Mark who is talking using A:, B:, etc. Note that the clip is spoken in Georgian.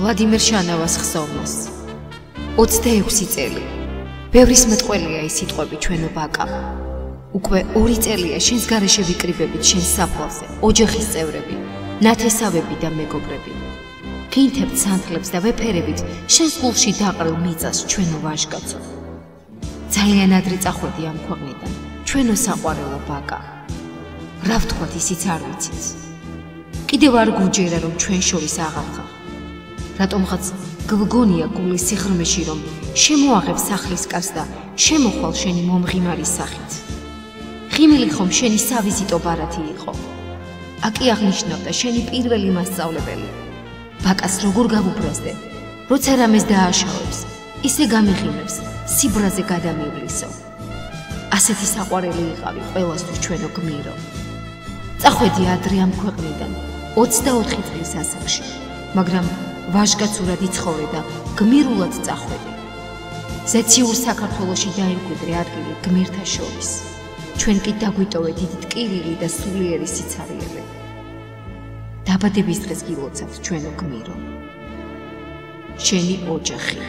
A: ვლადიმერ შანავას ხსოვნას. 26 წელი. ბევრის მეტყველია ეს სიტყვები ჩვენო ბაკა. უკვე 2 წელია შენს გარეშე ვიკრიბებით შენს საფლავზე, ოჯახის წევრები, ნათესავები და მეგობრები. გინთებთ სანთლებს და ვეფერებით შენს გულში დაყრილ მიწას ჩვენო ვაჟკაცო. ძალიან ადრე წახვედი ამ ქვეყნიდან, ჩვენო საყვარელო ბაკა. რა ვთქვათ ისიც არ ვიცით. კიდევ არ გუჯერა რომ ჩვენ შორის აღარ ხარ. რატომღაც გლგონია გულის სიღრმეში რომ შემოაღებ სახლის კარს და შემოხვალ შენი მომღიმარის სახით. ღიმილი ხომ შენი სავიზიტო ბარათი იყო. აკი აღნიშნავდა შენი პირველი მასწავლებელი. ბაკას როგორ გავუბრაზდე, როცა რამეს დააშავებს, ისე გამიღიმებს, სიბრაზე გადამივლისო. ასეთი საყვარელი იყავი ყველასთვის ჩვენო გმირო. წახვედი ადრე ამ ქვეყნიდან 24 წლის ასაკში, მაგრამ ვაჟკაცურად იცხოვრე და გმირულად წახვედი. ზეციურ საქართველოში დაიმკვიდრე ადგილი გმირთა შორის. ჩვენ კი დაგვიტოვე დიდი ტკივილი და სულიერი სიცარიელე. დაბადების დღეს გილოცავთ ჩვენო გმირო. შენი ოჯახი.